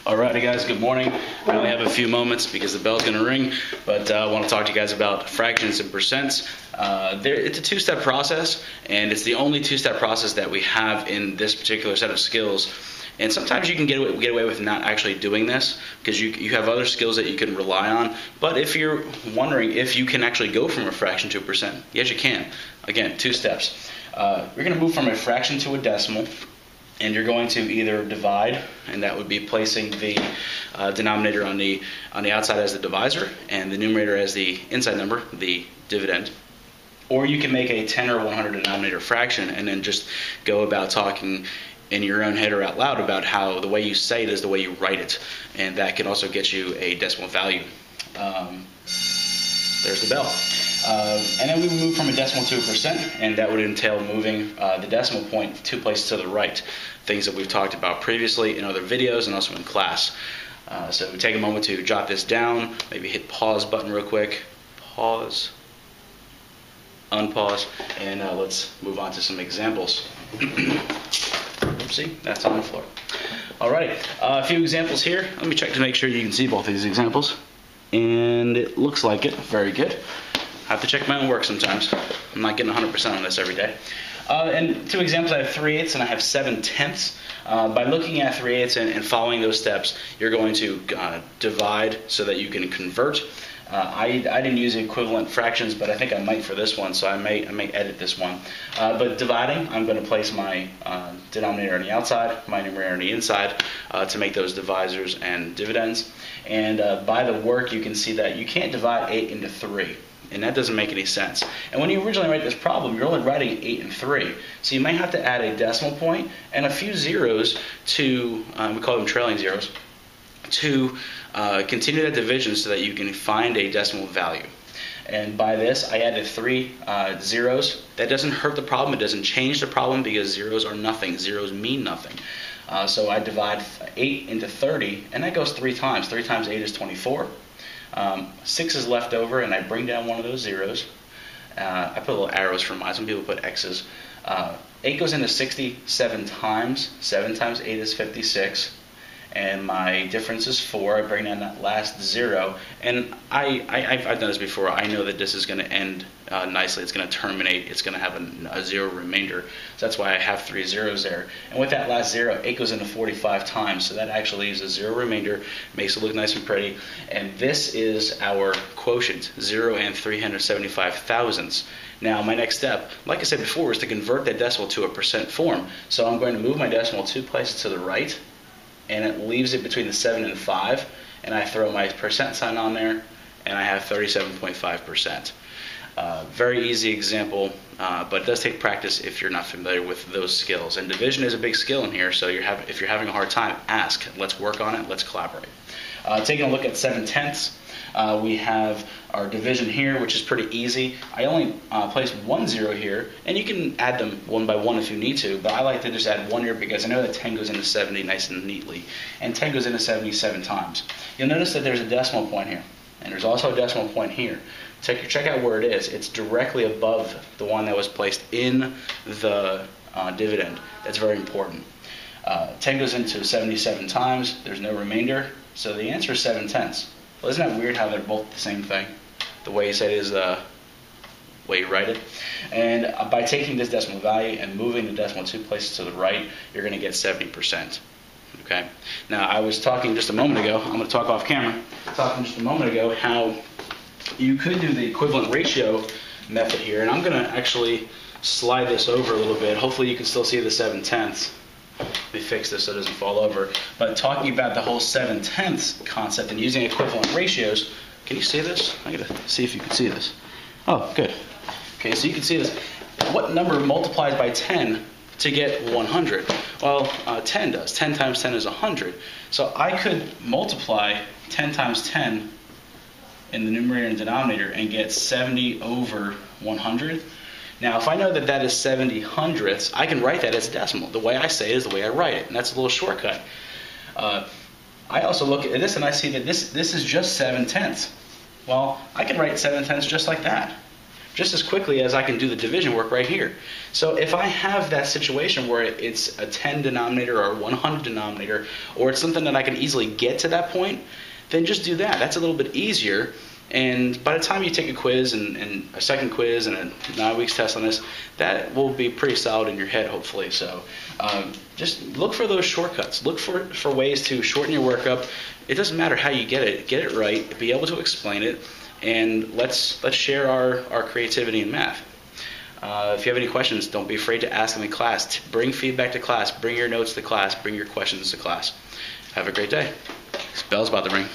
Alrighty guys, good morning. I only have a few moments because the bell's going to ring, but I want to talk to you guys about fractions and percents. It's a two-step process, and it's the only two-step process that we have in this particular set of skills. And sometimes you can get away with not actually doing this because you have other skills that you can rely on. But if you're wondering if you can actually go from a fraction to a percent, yes you can. Again, two steps. You're going to move from a fraction to a decimal. And you're going to either divide, and that would be placing the denominator on the outside as the divisor and the numerator as the inside number, the dividend. Or you can make a 10 or 100 denominator fraction and then just go about talking in your own head or out loud about how the way you say it is the way you write it. And that can also get you a decimal value. There's the bell. And then we would move from a decimal to a percent, and that would entail moving the decimal point 2 places to the right. Things that we've talked about previously in other videos and also in class. So we take a moment to jot this down, maybe hit pause button real quick. Pause, unpause, and let's move on to some examples. Oopsie, that's on the floor. Alright, a few examples here. Let me check to make sure you can see both these examples. And it looks like it. Very good. I have to check my own work sometimes. I'm not getting 100% on this every day. And two examples, I have 3/8 and I have 7/10. By looking at 3/8 and following those steps, you're going to divide so that you can convert. I didn't use equivalent fractions, but I think I might for this one, so I may edit this one. But dividing, I'm going to place my denominator on the outside, my numerator on the inside, to make those divisors and dividends. And by the work, you can see that you can't divide 8 into 3. And that doesn't make any sense. And when you originally write this problem, you're only writing 8 and 3. So you may have to add a decimal point and a few zeros to, we call them trailing zeros, to continue that division so that you can find a decimal value. And by this, I added 3 zeros. That doesn't hurt the problem. It doesn't change the problem because zeros are nothing. Zeros mean nothing. So I divide 8 into 30, and that goes 3 times. 3 times 8 is 24. 6 is left over, and I bring down one of those zeros. I put little arrows for mine. Some people put X's. 8 goes into 67 times. 7 times 8 is 56. And my difference is 4. I bring down that last 0. And I've done this before. I know that this is going to end nicely. It's going to terminate. It's going to have a 0 remainder. So that's why I have 3 zeros there. And with that last 0, 8 goes into 45 times. So that actually is a 0 remainder. Makes it look nice and pretty. And this is our quotient, 0 and 375 thousandths. Now my next step, like I said before, is to convert that decimal to a percent form. So I'm going to move my decimal 2 places to the right, and it leaves it between the 7 and 5, and I throw my percent sign on there, and I have 37.5%. Very easy example, but it does take practice if you're not familiar with those skills. And division is a big skill in here, so if you're having a hard time, ask. Let's work on it. Let's collaborate. Taking a look at 7/10, we have our division here, which is pretty easy. I only place 1 0 here, and you can add them one by one if you need to, but I like to just add 1 here because I know that 10 goes into 70 nice and neatly, and 10 goes into 77 times. You'll notice that there's a decimal point here, and there's also a decimal point here. Check out where it is. It's directly above the one that was placed in the dividend. That's very important. 10 goes into 77 times. There's no remainder, so the answer is 7/10. Well, isn't that weird how they're both the same thing? The way you say it is the way you write it. And by taking this decimal value and moving the decimal 2 places to the right, you're going to get 70%. Okay. Now, I was talking just a moment ago, I'm going to talk off camera, just a moment ago how you could do the equivalent ratio method here, and I'm going to actually slide this over a little bit. Hopefully you can still see the 7/10. Let me fix this so it doesn't fall over. But talking about the whole 7/10 concept and using equivalent ratios, can you see this? I gotta see if you can see this. Oh, good. Okay, so you can see this. What number multiplies by 10 to get 100? Well, 10 does. 10 times 10 is 100. So I could multiply 10 times 10 in the numerator and denominator and get 70 over 100. Now, if I know that that is 70 hundredths, I can write that as a decimal. The way I say it is the way I write it, and that's a little shortcut. I also look at this and I see that this is just 7/10. Well, I can write 7/10 just like that. just as quickly as I can do the division work right here. So if I have that situation where it's a 10 denominator or a 100 denominator, or it's something that I can easily get to that point, then just do that. That's a little bit easier. And by the time you take a quiz and a second quiz and a 9 weeks test on this, that will be pretty solid in your head, hopefully. So just look for those shortcuts. Look for ways to shorten your workup. It doesn't matter how you get it right, be able to explain it, and let's share our creativity in math. If you have any questions, don't be afraid to ask them in class. Bring feedback to class. Bring your notes to class. Bring your questions to class. Have a great day. This bell's about to ring.